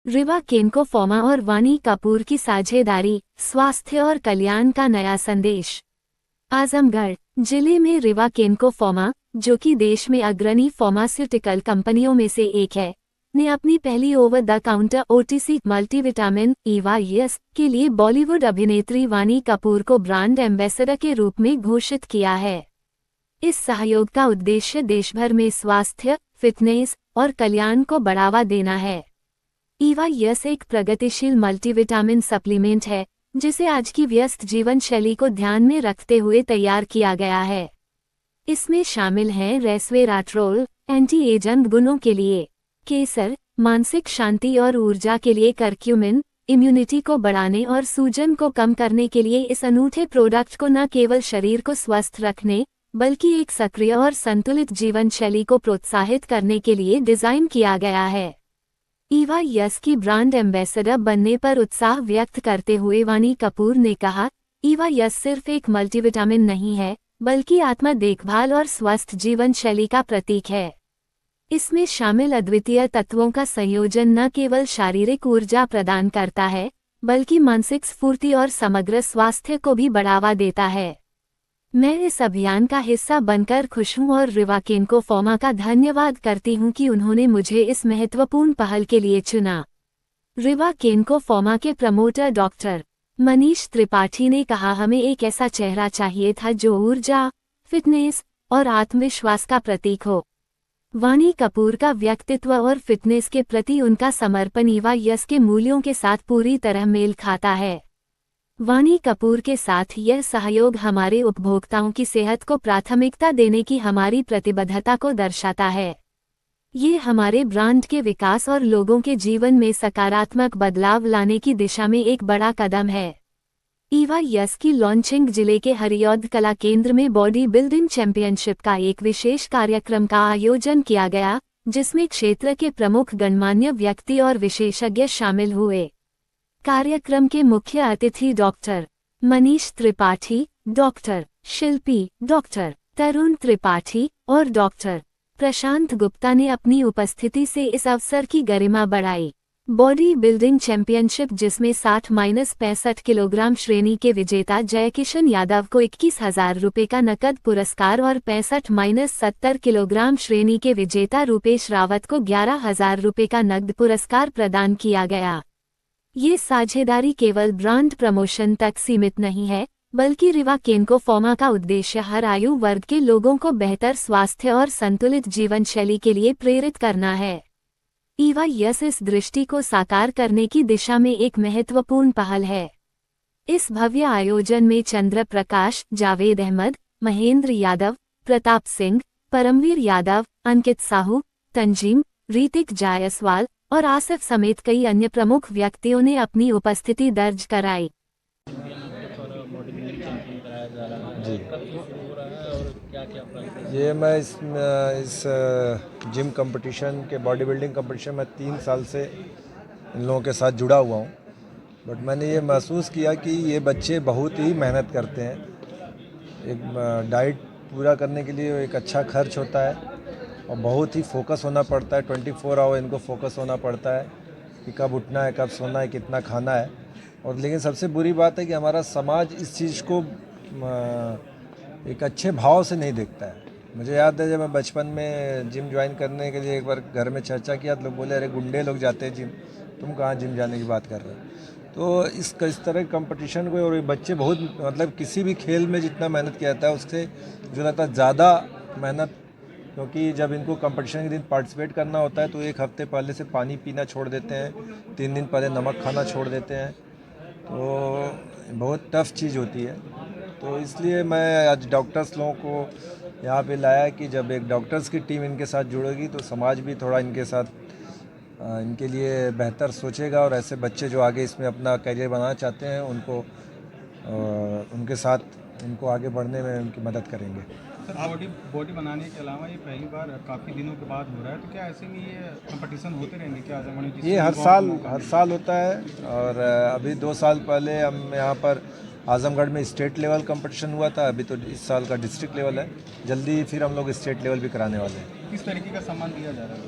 रिवा केनको फॉर्मा और वानी कपूर की साझेदारी, स्वास्थ्य और कल्याण का नया संदेश। आजमगढ़ जिले में रिवा केनको फॉर्मा, जो कि देश में अग्रणी फार्मास्यूटिकल कंपनियों में से एक है, ने अपनी पहली over the counter OTC multivitamin EVA-YES के लिए बॉलीवुड अभिनेत्री वानी कपूर को ब्रांड एम्बेसडर के रूप में घोषित किया है। इस सहयोग का उद्देश्य देशभर में स्वास्थ्य, फिटनेस और कल्याण को बढ़ावा देना है। EVA-YES एक प्रगतिशील मल्टीविटामिन सप्लीमेंट है, जिसे आज की व्यस्त जीवन शैली को ध्यान में रखते हुए तैयार किया गया है। इसमें शामिल हैं रेस्वेराट्रोल, एंटी एजेंट गुणों के लिए केसर, मानसिक शांति और ऊर्जा के लिए करक्यूमिन, इम्यूनिटी को बढ़ाने और सूजन को कम करने के लिए इस अनूठे प्रोडक्ट को न केवल शरीर को स्वस्थ रखने, बल्कि एक सक्रिय और संतुलित जीवन शैली को प्रोत्साहित करने के लिए डिजाइन किया गया है। EVA-YES की ब्रांड एम्बेसडर बनने पर उत्साह व्यक्त करते हुए वानी कपूर ने कहा, EVA-YES सिर्फ एक मल्टीविटामिन नहीं है, बल्कि आत्मा देखभाल और स्वस्थ जीवन शैली का प्रतीक है। इसमें शामिल अद्वितीय तत्वों का संयोजन न केवल शारीरिक ऊर्जा प्रदान करता है, बल्कि मानसिक स्फूर्ति और समग्र स्वास्थ्य को भी बढ़ावा देता है। मैं इस अभियान का हिस्सा बनकर खुश हूं और रिवा केनको फॉर्मा का धन्यवाद करती हूं कि उन्होंने मुझे इस महत्वपूर्ण पहल के लिए चुना। रिवा केनको फॉर्मा के प्रमोटर डॉक्टर मनीष त्रिपाठी ने कहा, हमें एक ऐसा चेहरा चाहिए था जो ऊर्जा, फिटनेस और आत्मविश्वास का प्रतीक हो। वानी कपूर का व्यक्तित्व और फिटनेस के प्रति उनका समर्पण EVA-YES के मूल्यों के साथ पूरी तरह मेल खाता है। वानी कपूर के साथ यह सहयोग हमारे उपभोक्ताओं की सेहत को प्राथमिकता देने की हमारी प्रतिबद्धता को दर्शाता है। ये हमारे ब्रांड के विकास और लोगों के जीवन में सकारात्मक बदलाव लाने की दिशा में एक बड़ा कदम है। EVA-YES की लॉन्चिंग जिले के हरियौध कला केंद्र में बॉडी बिल्डिंग चैंपियनशिप का एक विशेष कार्यक्रम का आयोजन किया गया, जिसमें क्षेत्र के प्रमुख गणमान्य व्यक्ति और विशेषज्ञ शामिल हुए। कार्यक्रम के मुख्य अतिथि डॉक्टर मनीष त्रिपाठी, डॉक्टर शिल्पी, डॉक्टर तरुण त्रिपाठी और डॉक्टर प्रशांत गुप्ता ने अपनी उपस्थिति से इस अवसर की गरिमा बढ़ाई। बॉडी बिल्डिंग चैंपियनशिप, जिसमें 60-65 किलोग्राम श्रेणी के विजेता जयकिशन यादव को 21,000 रुपये का नकद पुरस्कार और 65-70 किलोग्राम श्रेणी के विजेता रूपेश रावत को 11,000 रुपये का नकद पुरस्कार प्रदान किया गया। ये साझेदारी केवल ब्रांड प्रमोशन तक सीमित नहीं है, बल्कि रिवा केनको फॉर्मा का उद्देश्य हर आयु वर्ग के लोगों को बेहतर स्वास्थ्य और संतुलित जीवन शैली के लिए प्रेरित करना है। EVA-YES इस दृष्टि को साकार करने की दिशा में एक महत्वपूर्ण पहल है। इस भव्य आयोजन में चंद्र प्रकाश, जावेद अहमद, महेंद्र यादव, प्रताप सिंह, परमवीर यादव, अंकित साहू, तंजीम, रीतिक जायसवाल और आसिफ समेत कई अन्य प्रमुख व्यक्तियों ने अपनी उपस्थिति दर्ज कराई। जी, ये मैं इस जिम कंपटीशन के बॉडी बिल्डिंग कंपटीशन में 3 साल से इन लोगों के साथ जुड़ा हुआ हूँ। बट मैंने ये महसूस किया कि ये बच्चे बहुत ही मेहनत करते हैं। एक डाइट पूरा करने के लिए एक अच्छा खर्च होता है और बहुत ही फोकस होना पड़ता है। 24 आवर इनको फोकस होना पड़ता है कि कब उठना है, कब सोना है, कितना खाना है। और लेकिन सबसे बुरी बात है कि हमारा समाज इस चीज़ को एक अच्छे भाव से नहीं देखता है। मुझे याद है जब मैं बचपन में जिम ज्वाइन करने के लिए एक बार घर में चर्चा किया तो लोग बोले, अरे गुंडे लोग जाते हैं जिम, तुम कहाँ जिम जाने की बात कर रहे हो। तो इस तरह कंपटीशन को, और बच्चे बहुत मतलब किसी भी खेल में जितना मेहनत किया जाता है उससे जो लगता है ज़्यादा मेहनत, क्योंकि जब इनको कंपटीशन के दिन पार्टिसिपेट करना होता है तो एक हफ्ते पहले से पानी पीना छोड़ देते हैं, 3 दिन पहले नमक खाना छोड़ देते हैं। तो बहुत टफ चीज़ होती है। तो इसलिए मैं आज डॉक्टर्स लोगों को यहाँ पे लाया कि जब एक डॉक्टर्स की टीम इनके साथ जुड़ेगी तो समाज भी थोड़ा इनके साथ इनके लिए बेहतर सोचेगा और ऐसे बच्चे जो आगे इसमें अपना करियर बनाना चाहते हैं उनको उनके साथ इनको आगे बढ़ने में उनकी मदद करेंगे। सर, बॉडी बनाने के अलावा ये पहली बार काफ़ी दिनों के बाद हो रहा है, तो क्या ऐसे में ये कंपटीशन होते रहेंगे क्या? ये हर साल होता है। और अभी 2 साल पहले हम यहाँ पर आजमगढ़ में स्टेट लेवल कंपटीशन हुआ था। अभी तो इस साल का डिस्ट्रिक्ट लेवल है। जल्दी फिर हम लोग स्टेट लेवल भी कराने वाले हैं। किस तरीके का सम्मान दिया जा रहा है?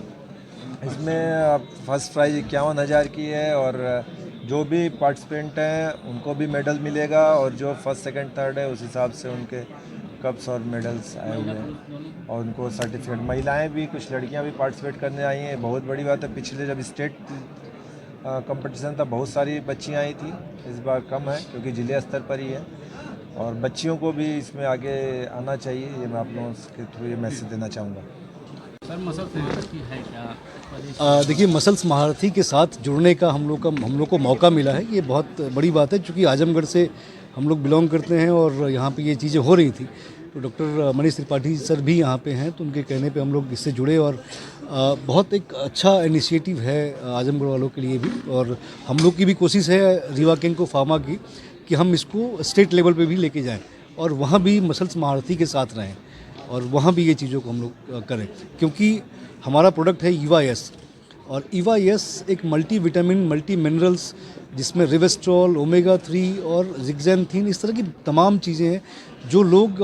इसमें फर्स्ट प्राइज़ 51,000 की है और जो भी पार्टिसिपेंट हैं उनको भी मेडल मिलेगा और जो फर्स्ट सेकंड थर्ड है उस हिसाब से उनके कप्स और मेडल्स आए हुए हैं और उनको सर्टिफिकेट। महिलाएं भी, कुछ लड़कियां भी पार्टिसिपेट करने आई हैं, बहुत बड़ी बात है। पिछले जब स्टेट कंपटीशन था बहुत सारी बच्चियां आई थी, इस बार कम है क्योंकि जिले स्तर पर ही है और बच्चियों को भी इसमें आगे आना चाहिए, ये मैं आप लोगों के थ्रू ये मैसेज देना चाहूँगा। सर मसल्स महारथी है क्या? देखिए, मसल्स महारथी के साथ जुड़ने का हम लोग को मौका मिला है, ये बहुत बड़ी बात है। क्योंकि आजमगढ़ से हम लोग बिलोंग करते हैं और यहाँ पे ये चीज़ें हो रही थी, तो डॉक्टर मनीष त्रिपाठी सर भी यहाँ पे हैं, तो उनके कहने पे हम लोग इससे जुड़े और बहुत एक अच्छा इनिशिएटिव है आजमगढ़ वालों के लिए भी। और हम लोग की भी कोशिश है रीवा केंको फार्मा की कि हम इसको स्टेट लेवल पे भी लेके जाएं और वहाँ भी मसल्स महारथी के साथ रहें और वहाँ भी ये चीज़ों को हम लोग करें। क्योंकि हमारा प्रोडक्ट है ईवा-एस और ईवा-एस एक मल्टी विटामिन, मल्टी मिनरल्स, जिसमें रिवेस्ट्रॉल, ओमेगा 3 और ज़िक्सैंथीन, इस तरह की तमाम चीज़ें हैं जो लोग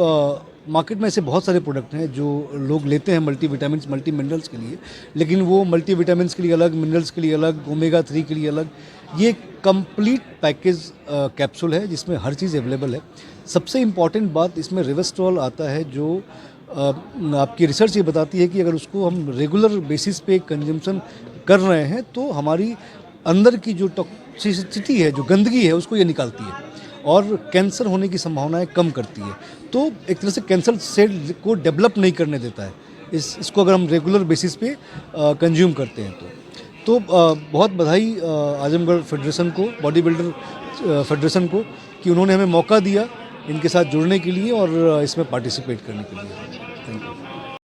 मार्केट में ऐसे बहुत सारे प्रोडक्ट हैं जो लोग लेते हैं मल्टी विटामिन्स, मल्टी मिनरल्स के लिए, लेकिन वो मल्टी विटामिन्स के लिए अलग, मिनरल्स के लिए अलग, ओमेगा 3 के लिए अलग। ये कंप्लीट पैकेज कैप्सूल है जिसमें हर चीज़ अवेलेबल है। सबसे इम्पॉर्टेंट बात इसमें रिवेस्ट्रॉल आता है जो आपकी रिसर्च ये बताती है कि अगर उसको हम रेगुलर बेसिस पे कंजम्पशन कर रहे हैं तो हमारी अंदर की जो टॉक्सिसिटी है, जो गंदगी है, उसको ये निकालती है और कैंसर होने की संभावनाएं कम करती है। तो एक तरह से कैंसर सेल को डेवलप नहीं करने देता है इसको अगर हम रेगुलर बेसिस पे कंज्यूम करते हैं तो बहुत बधाई आजमगढ़ फेडरेशन को, बॉडी बिल्डर फेडरेशन को, कि उन्होंने हमें मौका दिया इनके साथ जुड़ने के लिए और इसमें पार्टिसिपेट करने के लिए।